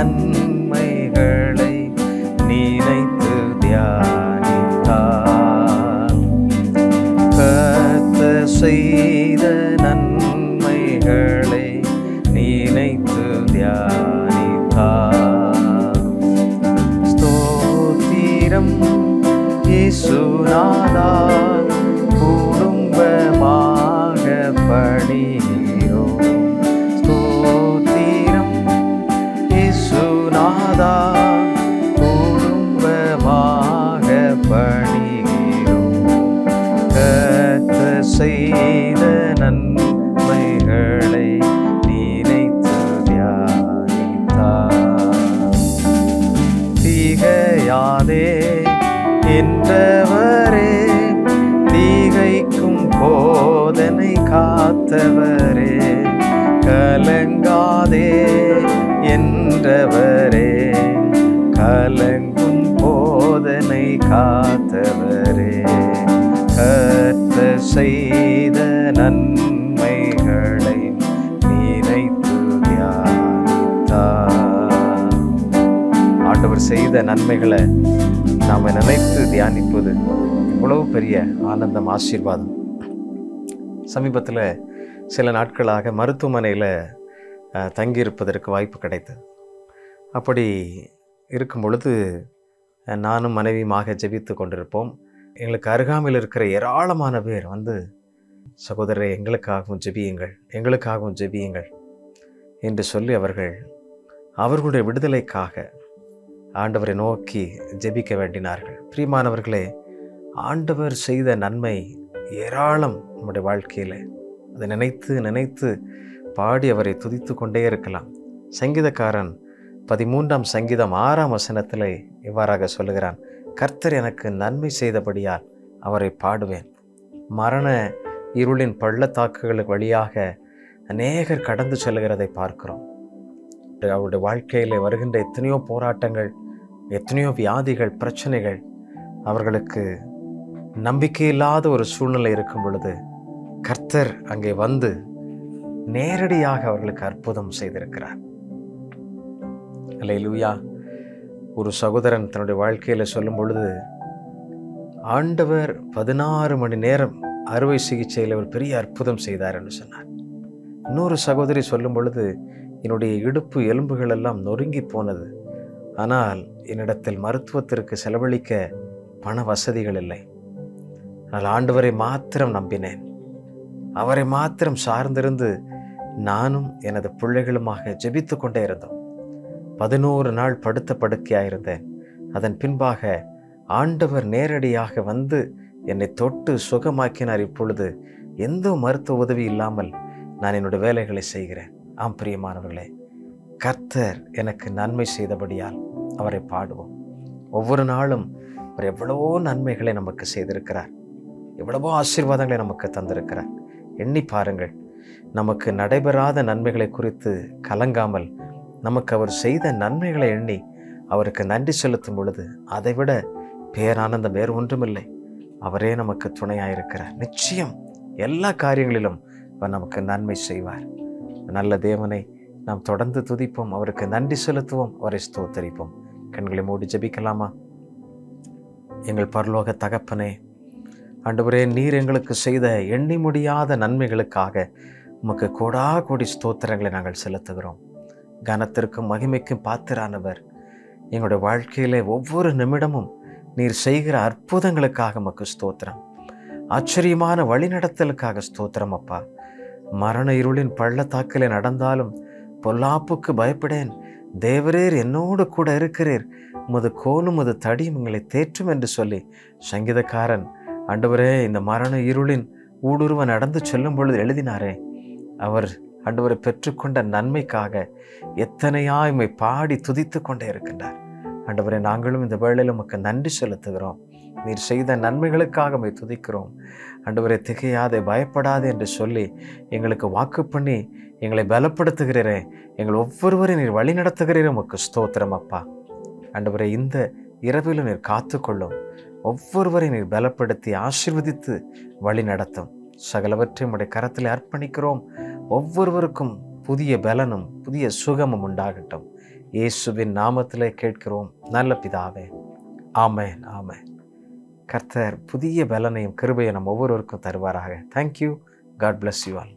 நன்மைகளை நினைத்து தியானித்தால், கர்த்தர் செய்த நன்மைகளை நினைத்து தியானித்தால், ஸ்தோத்திரம் இயேசுநாதா, குடும்பமாக பணிகிறோம். ஸ்தோத்திரம் இயேசுநாதா, குடும்பமாக பணிகிறோம். கர்த்தர் செய்த நன்மைகளை நினைத்து தியானித்தார். திகையாதே என்றவரே, தீகைக்கும் போதனை காத்தவரே, கலங்காதே என்றவரே, கலங்கும் போதனை காத்தவரே, கர்த்தர் செய்த நன்மைகளை நினைத்து தியானித்தார். ஆண்டவர் செய்த நன்மைகளை நாம் நினைத்து தியானிப்பது இவ்வளவு பெரிய ஆனந்தம், ஆசீர்வாதம். சமீபத்தில் சில நாட்களாக மருத்துவமனையில் தங்கியிருப்பதற்கு வாய்ப்பு கிடைத்தது. அப்படி இருக்கும் பொழுது நானும் மனைவியுமாக ஜெபித்து கொண்டிருப்போம். எங்களுக்கு அருகாமையில் இருக்கிற ஏராளமான பேர் வந்து, சகோதரரை எங்களுக்காகவும் ஜெபியுங்கள், எங்களுக்காகவும் ஜெபியுங்கள் என்று சொல்லி அவர்களுடைய விடுதலைக்காக ஆண்டவரை நோக்கி ஜெபிக்க வேண்டினார்கள். பிரியமானவர்களே, ஆண்டவர் செய்த நன்மை ஏராளம் நம்முடைய வாழ்க்கையில். அதை நினைத்து நினைத்து பாடி அவரை துதித்து கொண்டே இருக்கலாம். சங்கீதக்காரன் 13ஆம் சங்கீதம் 6ஆம் வசனத்தில் இவ்வாறாக சொல்லுகிறான், கர்த்தர் எனக்கு நன்மை செய்தபடியால் அவரை பாடுவேன். மரண இருளின் பள்ளத்தாக்குகளுக்கு வழியாக அநேகர் கடந்து செல்கிறதை பார்க்கிறோம். அவருடைய வாழ்க்கையில் வருகின்ற எத்தனையோ போராட்டங்கள், எத்தனையோ வியாதிகள், பிரச்சனைகள், அவர்களுக்கு நம்பிக்கையில்லாத ஒரு சூழ்நிலை இருக்கும் பொழுது கர்த்தர் அங்கே வந்து நேரடியாக அவர்களுக்கு அற்புதம் செய்திருக்கிறார். அல்லேலூயா. ஒரு சகோதரன் தன்னுடைய வாழ்க்கையில் சொல்லும் பொழுது, ஆண்டவர் 16 மணி நேரம் அறுவை சிகிச்சையில் ஒரு பெரிய அற்புதம் செய்தார் என்று சொன்னார். இன்னொரு சகோதரி சொல்லும் பொழுது, என்னுடைய இடுப்பு எலும்புகள் எல்லாம் நொறுங்கி போனது, ஆனால் என்னிடத்தில் மருத்துவத்திற்கு செலவழிக்க பண வசதிகள் இல்லை. ஆனால் ஆண்டவரை மாத்திரம் நம்பினேன், அவரை மாத்திரம் சார்ந்திருந்து நானும் எனது பிள்ளைகளுமாக ஜெபித்து கொண்டே இருந்தோம். 11 நாள் படுத்த படுக்கையாயிருந்தேன். அதன் பின்பாக ஆண்டவர் நேரடியாக வந்து என்னை தொட்டு சுகமாக்கினார். இப்பொழுது எந்த மருத்துவ உதவி இல்லாமல் நான் என்னுடைய வேலைகளை செய்கிறேன். ஆம் பிரியமானவர்களே, கர்த்தர் எனக்கு நன்மை செய்தபடியால் அவரை பாடுவோம். ஒவ்வொரு நாளும் அவர் எவ்வளவோ நன்மைகளை நமக்கு செய்திருக்கிறார், எவ்வளவோ ஆசீர்வாதங்களை நமக்கு தந்திருக்கிறார். எண்ணி பாருங்கள். நமக்கு நடைபெறாத நன்மைகளை குறித்து கலங்காமல், நமக்கு அவர் செய்த நன்மைகளை எண்ணி அவருக்கு நன்றி செலுத்தும் பொழுது அதைவிட பேரானந்தம் வேறு ஒன்றுமில்லை. அவரே நமக்கு துணையாயிருக்கிறார். நிச்சயம் எல்லா காரியங்களிலும் அவர் நமக்கு நன்மை செய்வார். நல்ல தேவனை நாம் தொடர்ந்து துதிப்போம், அவருக்கு நன்றி செலுத்துவோம், அவரை ஸ்தோத்தரிப்போம். கண்களை மூடி ஜெபிக்கலாமா? எங்கள் பரலோக தகப்பனே, ஆண்டவரே, நீர் எங்களுக்கு செய்த எண்ணி முடியாத நன்மைகளுக்காக உமக்கு கோடா கோடி ஸ்தோத்திரங்களை நாங்கள் செலுத்துகிறோம். கனத்திற்கும் மகிமைக்கும் பாத்திரானவர். எங்களுடைய வாழ்க்கையிலே ஒவ்வொரு நிமிடமும் நீர் செய்கிற அற்புதங்களுக்காக உமக்கு ஸ்தோத்திரம். ஆச்சரியமான வழிநடத்தலுக்காக ஸ்தோத்திரம் அப்பா. மரண இருளின் பள்ளத்தாக்கிலே நடந்தாலும் பொல்லாப்புக்கு பயப்படேன், தேவரீர் என்னோடு கூட இருக்கிறீர், உமது கோலும் உமது தடியும் எங்களை தேற்றும் என்று சொல்லி சங்கீதக்காரன் ஆண்டவரே இந்த மரண இருளின் ஊடுருவ நடந்து செல்லும் பொழுது எழுதினாரே, அவர் ஆண்டவரை பெற்றுக்கொண்ட நன்மைக்காக எத்தனையாய்மை பாடி துதித்து கொண்டே இருக்கின்றார். ஆண்டவரே, நாங்களும் இந்த வேளையில் உமக்கு நன்றி செலுத்துகிறோம். நீர் செய்த நன்மைகளுக்காக உம்மை துதிக்கிறோம். ஆண்டவரே, திகையாதே, பயப்படாதே என்று சொல்லி எங்களுக்கு வாக்கு பண்ணி எங்களை பலப்படுத்துகிறீரே, எங்கள் ஒவ்வொருவரையும் நீர் வழி நடத்துகிறீரே, உமக்கு ஸ்தோத்திரம் அப்பா. ஆண்டவரே, இந்த இரவிலும் நீர் காத்துக்கொள்ளும், ஒவ்வொருவரையும் நீர் பலப்படுத்தி ஆசீர்வதித்து வழி நடத்தும். சகலவற்றையும் உடைய கரத்தில் அர்ப்பணிக்கிறோம். ஒவ்வொருவருக்கும் புதிய பலனும் புதிய சுகமும் உண்டாகட்டும். இயேசுவின் நாமத்திலே கேட்கிறோம் நல்ல பிதாவே. ஆமென், ஆமென். கர்த்தர் புதிய பலனையும் கிருபையை நம் ஒவ்வொருவருக்கும் தருவாராக. Thank you. God bless you all.